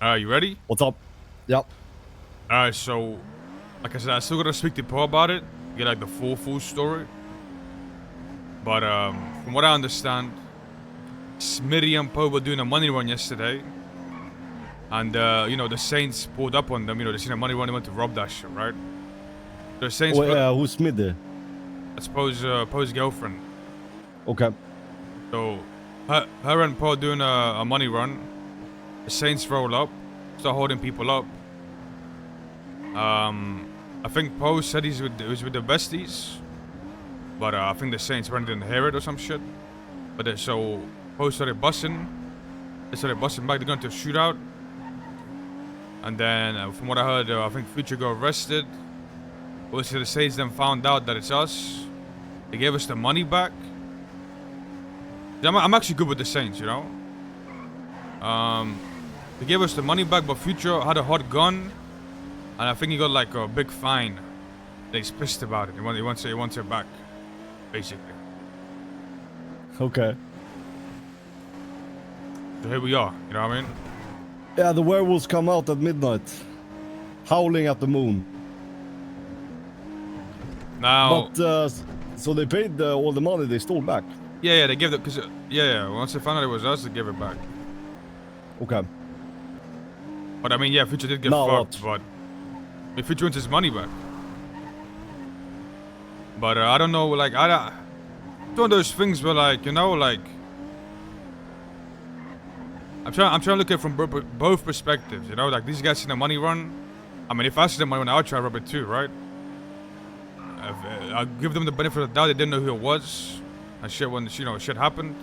You ready? What's up? Yep. Alright, so, like I said, I still gotta speak to Paul about it, get like the full story. But from what I understand, Smitty and Poe were doing a money run yesterday. And, you know, the Saints pulled up on them, you know, they seen a money run, they went to rob that shit, right? The Saints... who's Smitty? I suppose, Poe's girlfriend. Okay. So, her and Poe doing a money run. The Saints roll up, start holding people up. I think Poe said he was with the besties. But I think the Saints didn't hear it or some shit. But so Poe started busting. They started busting back. They're going to a shootout. And then from what I heard, I think Future got arrested. Obviously the Saints then found out that it's us. They gave us the money back. I'm actually good with the Saints, you know. They gave us the money back, but Future had a hot gun. And I think he got like a big fine. And he's pissed about it. He wants it back. Basically. Okay. So here we are, you know what I mean? Yeah, the werewolves come out at midnight, howling at the moon. Now... But, so they paid all the money they stole back? Yeah, they gave it, cause, yeah, once they found out it was us, they gave it back. Okay. But I mean, yeah, Future did get fucked, but... I mean, Future wants his money back. But I don't know, like, it's one of those things where, like, you know, like... I'm trying to look at it from both perspectives, you know? Like, these guys seen a money run. I mean, if I see the money run, I would try to rob it too, right? I'll give them the benefit of the doubt. They didn't know who it was. And shit, when, you know, shit happened.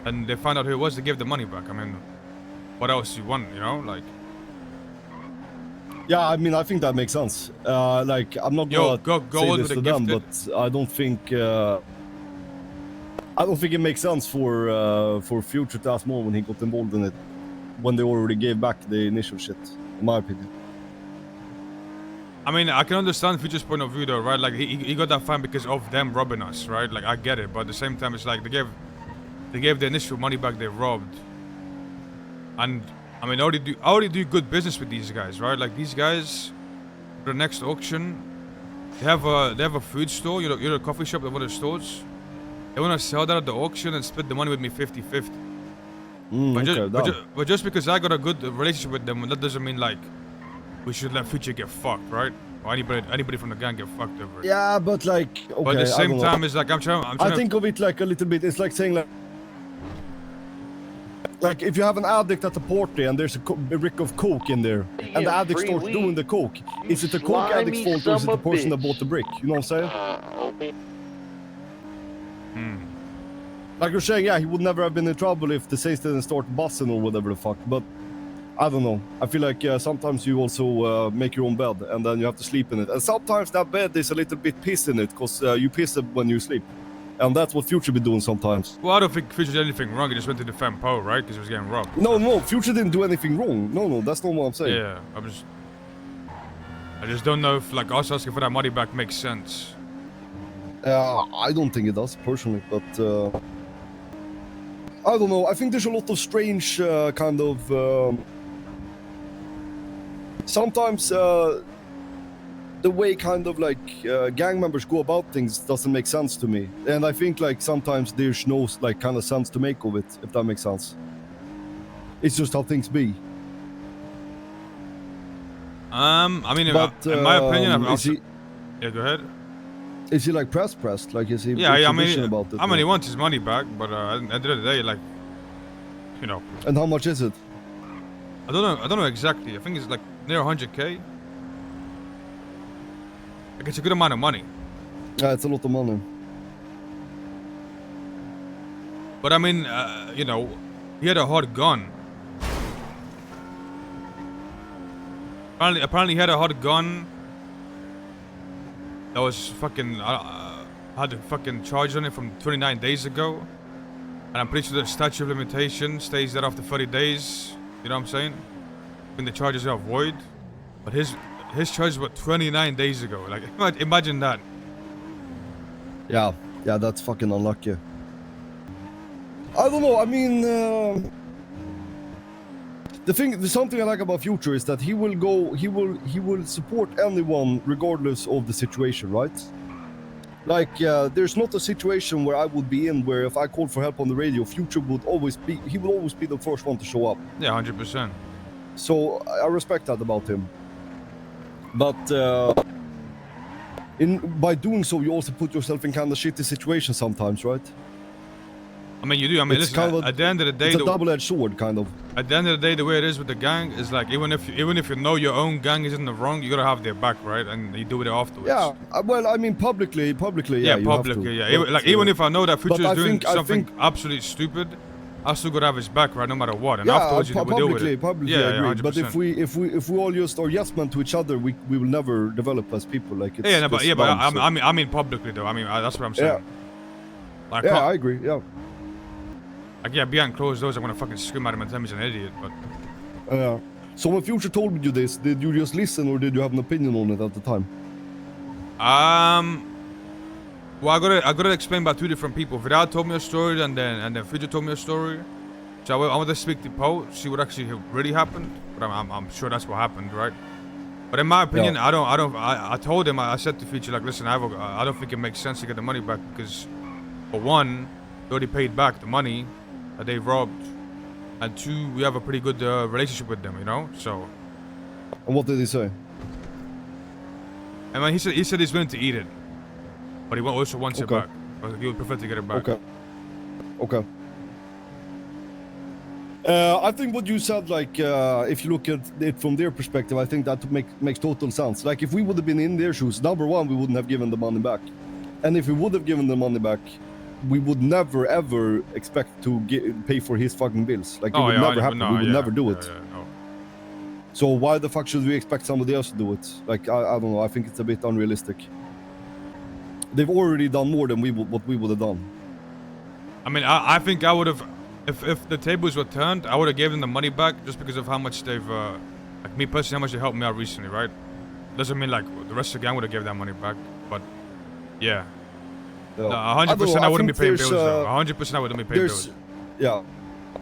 And they found out who it was, they gave the money back. I mean, what else you want, you know? Like... Yeah, I mean, I think that makes sense. Like, I'm not gonna say this to them, but I don't think it makes sense for Future to ask more when he got involved in it, when they already gave back the initial shit, in my opinion. I mean, I can understand Future's point of view, though, right? Like, he got that fine because of them robbing us, right? Like, I get it, but at the same time, it's like they gave the initial money back they robbed, and. I mean, I already do good business with these guys, right? Like these guys, for the next auction, they have a food store, you know, a coffee shop at one of the stores. They want to sell that at the auction and split the money with me 50-50. But just because I got a good relationship with them, that doesn't mean like we should let Future get fucked, right? Or anybody from the gang get fucked over it. Yeah, but like, okay. But at the same time, it's like I'm trying. I think of it like a little bit. It's like saying like if you have an addict at a party and there's a brick of coke in there, and the addict starts doing the coke, is it the coke addict's fault or is it the person that bought the brick? You know what I'm saying? Like you're saying, yeah, he would never have been in trouble if the Saints didn't start bussing or whatever the fuck, but I don't know. I feel like sometimes you also make your own bed and then you have to sleep in it. And sometimes that bed is a little bit piss in it, because you piss when you sleep. And that's what Future be doing sometimes. Well, I don't think Future did anything wrong. He just went to defend Poe, right? Because he was getting robbed. No, Future didn't do anything wrong. No, that's not what I'm saying. Yeah, I just don't know if like us asking for that money back makes sense. I don't think it does, personally, but I don't know. I think there's a lot of strange kind of... sometimes the way kind of like gang members go about things doesn't make sense to me, and I think like sometimes there's no like kind of sense to make of it, if that makes sense. It's just how things be. I mean, but, in my opinion, I'm also... Yeah, go ahead. Is he like pressed? Like, is he I mean, about it? I mean, he wants his money back, but at the end of the day, like, you know. And how much is it? I don't know exactly. I think it's like near 100k. Like, it's a good amount of money. Yeah, it's a lot of money. But I mean, you know, he had a hot gun. Apparently he had a hot gun that was fucking, had a fucking charge on it from 29 days ago. And I'm pretty sure the statute of limitation stays there after 30 days. You know what I'm saying? When the charges are void. But his charges were 29 days ago. Like, imagine that. Yeah, that's fucking unlucky. I don't know, I mean... something I like about Future is that he will support anyone regardless of the situation, right? Like, there's not a situation where I would be in where if I called for help on the radio, Future would always be the first one to show up. Yeah, 100%. So I respect that about him. But by doing so, you also put yourself in kind of shitty situations sometimes, right? I mean, you do. I mean, It's listen, kind of at the end of the day, it's a double-edged sword, kind of. At the end of the day, the way it is with the gang is like even if you know your own gang is in the wrong, you gotta have their back, right? And you do it afterwards. Yeah, well, I mean, publicly, yeah, publicly, you have to. yeah. But, Even if I know that Future I is doing think- I something think- absolutely stupid, I still gotta have his back, right? No matter what. And yeah, afterwards, we deal with it. publicly, yeah, I agree. 100%. But if we all just are yes men to each other, we will never develop as people. Like it's yeah, no, but just but dumb, so. I mean publicly though. I mean that's what I'm saying. Like, Yeah, I agree. Yeah. like yeah, behind closed doors, I'm gonna fucking scream at him and tell him he's an idiot. But So when Future told you this, did you just listen or did you have an opinion on it at the time? well, I gotta explain by two different people. Vidal told me a story, and then Future told me a story. So I want to speak to Poe, see what actually really happened. But I'm sure that's what happened, right? But in my opinion, Yeah. I told him, I said to Future, like, listen, I don't think it makes sense to get the money back because, for one, they already paid back the money that they robbed, and two, we have a pretty good relationship with them, you know. So, And what did he say? I mean, he said he's willing to eat it, but he also wants it Okay. back. But he would prefer to get it back. Okay. I think what you said, like, if you look at it from their perspective, I think that makes total sense. Like, if we would have been in their shoes, number one, we wouldn't have given the money back. And if we would have given the money back, we would never, ever expect to pay for his fucking bills. Like, it would never happen. We would never do it. No. So why the fuck should we expect somebody else to do it? Like, I don't know. I think it's a bit unrealistic. They've already done more than what we would have done. I mean, I think I would have, if the tables were turned, I would have given them the money back just because of how much they've, like me personally, how much they helped me out recently, right? Doesn't mean like the rest of the gang would have given that money back, but yeah. No, 100% I wouldn't be paying bills though. 100% I wouldn't be paying bills. Yeah.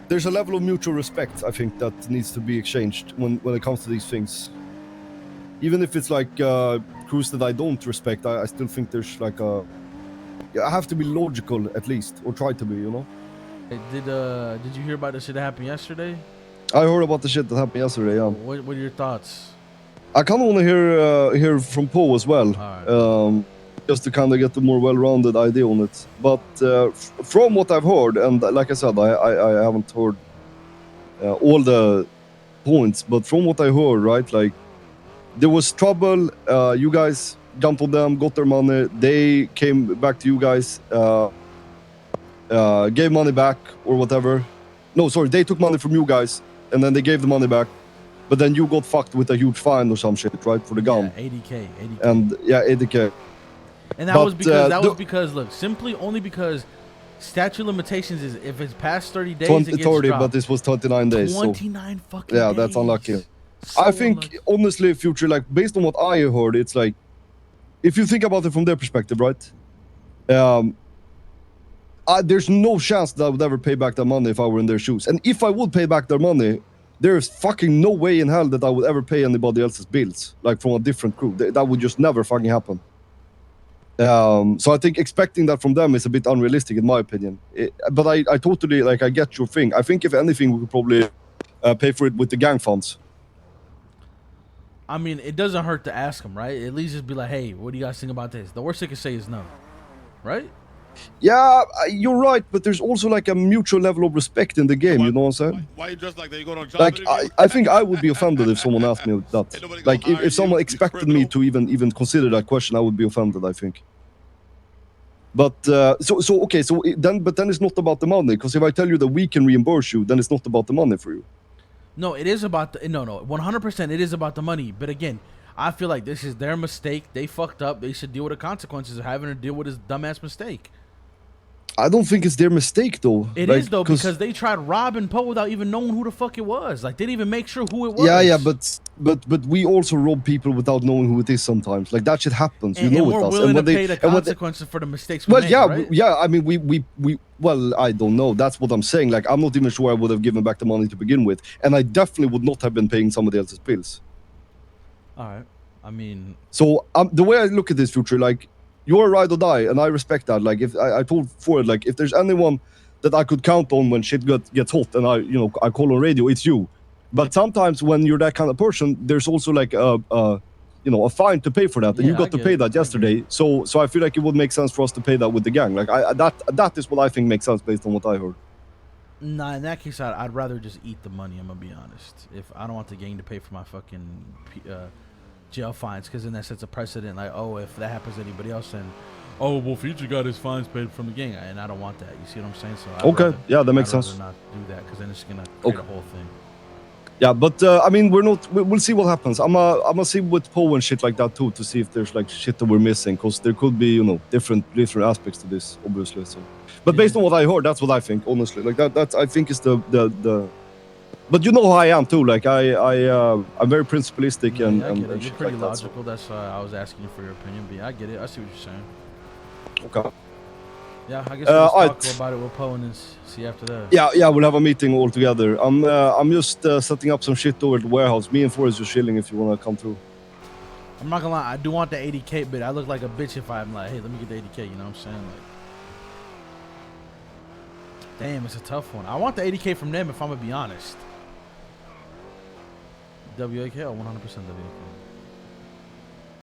There's a level of mutual respect, I think, that needs to be exchanged when it comes to these things. Even if it's like crews that I don't respect, I still think there's like a... I have to be logical at least, or try to be, you know? Hey, did you hear about the shit that happened yesterday? I heard about the shit that happened yesterday, yeah. What are your thoughts? I kind of want to hear from Poe as well. Alright. Just to kind of get a more well-rounded idea on it. But from what I've heard, and like I said, I haven't heard all the points, but from what I heard, right, like, there was trouble, you guys jumped on them, got their money, they came back to you guys, gave money back, or whatever. No, sorry, they took money from you guys, and then they gave the money back, but then you got fucked with a huge fine or some shit, right, for the gun. Yeah, 80K. And, yeah, 80K. And that was because look, simply only because statute limitations is if it's past 30 days, 20, it gets 30, dropped. but this was 29 days. 29 fucking yeah, days. that's unlucky. So I think, unlucky. honestly, Future, like, based on what I heard, it's like, if you think about it from their perspective, right? There's no chance that I would ever pay back that money if I were in their shoes. And if I would pay back their money, there's fucking no way in hell that I would ever pay anybody else's bills, like from a different crew. That would just never fucking happen. So I think expecting that from them is a bit unrealistic in my opinion. But I totally, like, I get your thing. I think if anything, we could probably pay for it with the gang funds. I mean, it doesn't hurt to ask them, right? At least just be like, hey, what do you guys think about this? The worst they can say is no, right? Yeah, you're right, but there's also like a mutual level of respect in the game, you know what I'm saying? Why you dressed like that? You going on job Like, interview? I think I would be offended if someone asked me that. Like, if someone expected me to even consider that question, I would be offended, I think. But, okay, then it's not about the money, because if I tell you that we can reimburse you, then it's not about the money for you. No, it is about the, no, 100% it is about the money. But again, I feel like this is their mistake. They fucked up. They should deal with the consequences of having to deal with this dumbass mistake. I don't think it's their mistake though. It like, is though, because they tried robbing Poe without even knowing who the fuck it was. Like they didn't even make sure who it was. Yeah, but we also rob people without knowing who it is sometimes. Like that shit happens. And, you know and we're it does. willing And when to they pay the and when they, consequences for the mistakes we well, make, yeah, right? yeah. I mean, we. Well, I don't know. That's what I'm saying. Like, I'm not even sure I would have given back the money to begin with, and I definitely would not have been paying somebody else's bills. All right. I mean, so the way I look at this, Future, like, you're a ride or die, and I respect that. Like, if I told Ford, like, if there's anyone that I could count on when shit gets hot, and I call on radio, it's you. But sometimes when you're that kind of person, there's also like a fine to pay for that, and you got to pay that yesterday. So I feel like it would make sense for us to pay that with the gang. Like that is what I think makes sense based on what I heard. Nah, in that case, I'd rather just eat the money. I'm gonna be honest. If I don't want the gang to pay for my fucking jail fines, because then that sets a precedent. Like, oh, if that happens to anybody else, then well, Future got his fines paid from the gang, and I don't want that. You see what I'm saying? So Yeah, that makes sense. I'd rather not do that, because then it's gonna create a whole thing. Yeah, but I mean, we'll see what happens. I'm gonna see with Poe and shit like that too, to see if there's like shit that we're missing, because there could be different aspects to this, obviously. So, but based on what I heard, that's what I think, honestly. Like that's I think is the. But you know how I am too. Like I'm very principalistic and I get it. And You're shit pretty like that, logical. That's why I was asking you for your opinion. But yeah, I get it. I see what you're saying. Okay. Yeah, I guess we'll just talk about it with Poe and then see after that. Yeah, we'll have a meeting all together. I'm just setting up some shit over at the warehouse. Me and Forrest just chilling if you wanna come through. I'm not gonna lie, I do want the 80K, but I look like a bitch if I'm like, hey, let me get the 80K. You know what I'm saying? Like, damn, it's a tough one. I want the 80K from them if I'm gonna be honest. WAK or 100% WAK?